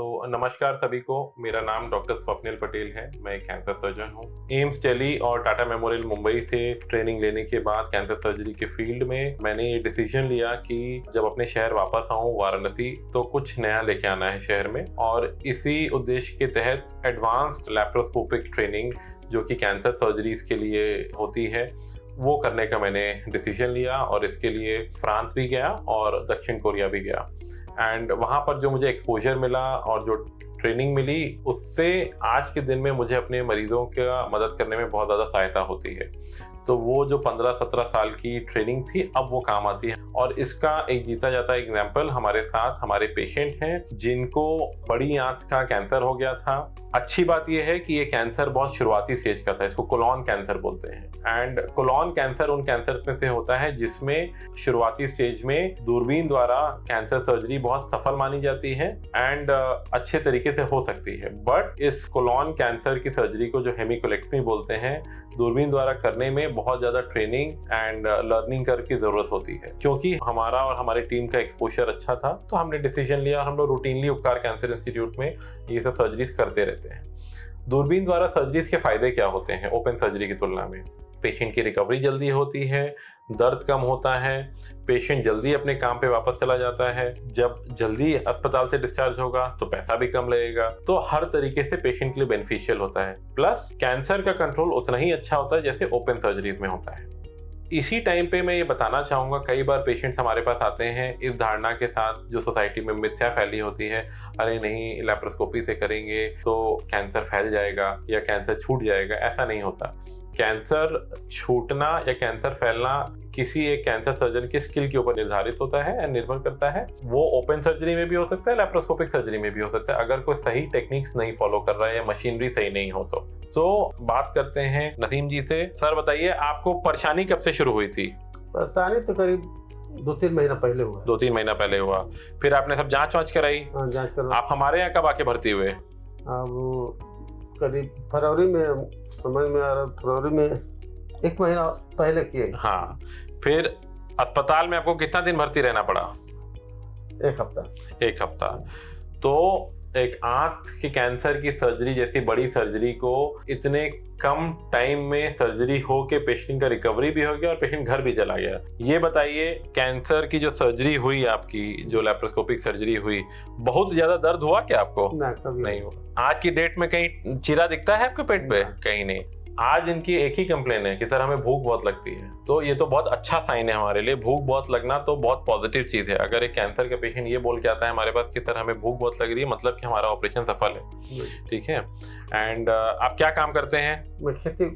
तो नमस्कार सभी को। मेरा नाम डॉक्टर स्वप्निल पटेल है। मैं एक कैंसर सर्जन हूँ। एम्स दिल्ली और टाटा मेमोरियल मुंबई से ट्रेनिंग लेने के बाद कैंसर सर्जरी के फील्ड में मैंने ये डिसीजन लिया कि जब अपने शहर वापस आऊँ वाराणसी तो कुछ नया लेके आना है शहर में, और इसी उद्देश्य के तहत एडवांस्ड लैप्रोस्कोपिक ट्रेनिंग जो कि कैंसर सर्जरीज के लिए होती है वो करने का मैंने डिसीजन लिया, और इसके लिए फ्रांस भी गया और दक्षिण कोरिया भी गया। एंड वहाँ पर जो मुझे एक्सपोजर मिला और जो ट्रेनिंग मिली उससे आज के दिन में मुझे अपने मरीजों का मदद करने में बहुत ज़्यादा सहायता होती है। तो वो जो 15-17 साल की ट्रेनिंग थी अब वो काम आती है, और इसका एक जीता जाता एग्जाम्पल हमारे साथ हमारे पेशेंट हैं जिनको बड़ी आंत का कैंसर हो गया था। अच्छी बात यह है कि ये कैंसर बहुत शुरुआती स्टेज का था, इसको कोलोन कैंसर बोलते हैं। एंड कोलोन कैंसर उन कैंसर में से होता है जिसमें शुरुआती स्टेज में दूरबीन द्वारा कैंसर सर्जरी बहुत सफल मानी जाती है एंड अच्छे तरीके से हो सकती है। बट इस कोलोन कैंसर की सर्जरी को जो हेमिकोलेक्टमी बोलते हैं, दूरबीन द्वारा करने में बहुत ज्यादा ट्रेनिंग एंड लर्निंग कर की जरूरत होती है। क्योंकि हमारा और हमारी टीम का एक्सपोजर अच्छा था तो हमने डिसीजन लिया, हम लोग रूटीनली उपकार कैंसर इंस्टीट्यूट में ये सब सर्जरीज करते रहते हैं। दूरबीन द्वारा सर्जरीज के फायदे क्या होते हैं ओपन सर्जरी की तुलना में? पेशेंट की रिकवरी जल्दी होती है, दर्द कम होता है, पेशेंट जल्दी अपने काम पे वापस चला जाता है। जब जल्दी अस्पताल से डिस्चार्ज होगा तो पैसा भी कम लगेगा, तो हर तरीके से पेशेंट के लिए बेनिफिशियल होता है। प्लस कैंसर का कंट्रोल उतना ही अच्छा होता है जैसे ओपन सर्जरीज में होता है। इसी टाइम पे मैं ये बताना चाहूँगा, कई बार पेशेंट्स हमारे पास आते हैं इस धारणा के साथ जो सोसाइटी में मिथ्या फैली होती है, अरे नहीं लैप्रोस्कोपी से करेंगे तो कैंसर फैल जाएगा या कैंसर छूट जाएगा। ऐसा नहीं होता। कैंसर छूटना या कैंसर फैलना किसी एक कैंसर सर्जन की स्किल के ऊपर निर्धारित होता है, निर्भर करता है। वो ओपन सर्जरी में भी हो सकता है, लैप्रोस्कोपिक सर्जरी में भी हो सकता है, अगर कोई सही टेक्निक्स नहीं फॉलो कर रहा है या मशीनरी सही नहीं हो तो बात करते हैं नसीम जी से। सर बताइए, आपको परेशानी कब से शुरू हुई थी? परेशानी तो करीब 2-3 महीना पहले हुआ। 2-3 महीना पहले हुआ। फिर आपने सब जांच वांच कराई? हाँ, जांच करा। आप हमारे यहाँ कब आके भर्ती हुए? अब करीब फरवरी में, समझ में आ रहा, फरवरी में 1 महीना पहले किए। हाँ, फिर अस्पताल में आपको कितना दिन भर्ती रहना पड़ा? 1 हफ्ता। 1 हफ्ता। तो एक आंत के कैंसर की सर्जरी जैसी बड़ी सर्जरी को इतने कम टाइम में सर्जरी हो के पेशेंट का रिकवरी भी हो गया और पेशेंट घर भी चला गया। ये बताइए, कैंसर की जो सर्जरी हुई आपकी, जो लैप्रोस्कोपिक सर्जरी हुई, बहुत ज्यादा दर्द हुआ क्या आपको? कभी नहीं हुआ। आज की डेट में कहीं चीरा दिखता है आपके पेट पे? कहीं नहीं। आज इनकी एक ही कंप्लेन है कि सर हमें भूख बहुत लगती है। तो ये तो बहुत अच्छा साइन है हमारे लिए। भूख बहुत लगना तो बहुत पॉजिटिव चीज है। अगर एक कैंसर का पेशेंट ये बोल के आता है हमारे पास कि सर हमें भूख बहुत लग रही है, मतलब कि हमारा ऑपरेशन सफल है। ठीक है। एंड आप क्या काम करते हैं? मैं खेती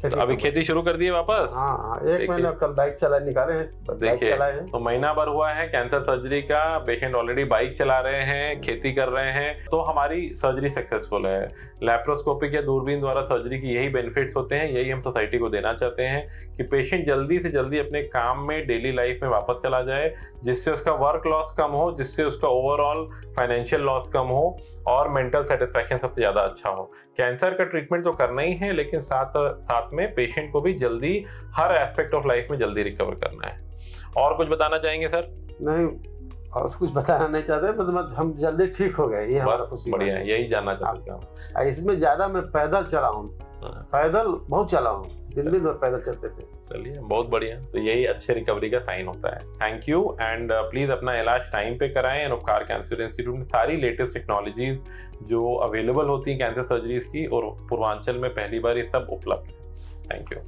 तो अभी खेती शुरू कर दिए वापस? हाँ, 1 महीना कल बाइक चला निकाले हैं। देखिए, तो महीना भर हुआ है कैंसर सर्जरी का, पेशेंट ऑलरेडी बाइक चला रहे हैं, खेती कर रहे हैं, तो हमारी सर्जरी सक्सेसफुल है। लैप्रोस्कोपिक या दूरबीन द्वारा सर्जरी की यही बेनिफिट्स होते हैं, यही हम सोसाइटी को देना चाहते हैं कि पेशेंट जल्दी से जल्दी अपने काम में, डेली लाइफ में वापस चला जाए, जिससे उसका वर्क लॉस कम हो, जिससे उसका ओवरऑल फाइनेंशियल लॉस कम हो और मेंटल सेटिस्फैक्शन सबसे ज्यादा अच्छा हो। कैंसर का ट्रीटमेट तो करना ही है, लेकिन साथ साथ में पेशेंट को भी जल्दी हर एस्पेक्ट ऑफ लाइफ में जल्दी रिकवर करना है। और कुछ बताना चाहेंगे सर? नहीं, और कुछ बताना नहीं चाहते, मतलब हम जल्दी ठीक हो गए, ये हमारा खुशी। बढ़िया है, यही जानना चाहते हैं। इसमें ज्यादा मैं पैदल चला हूँ, पैदल बहुत चला हूँ, दिन भर पैदल चलते थे। चलिए, बहुत बढ़िया। तो यही अच्छे रिकवरी का साइन होता है। Thank you. एंड प्लीज अपना इलाज टाइम पे कराएं। एंड उपकार कैंसर इंस्टीट्यूट में सारी लेटेस्ट टेक्नोलॉजीज जो अवेलेबल होती हैं कैंसर सर्जरीज की, और पूर्वांचल में पहली बार ये सब उपलब्ध है। Thank you.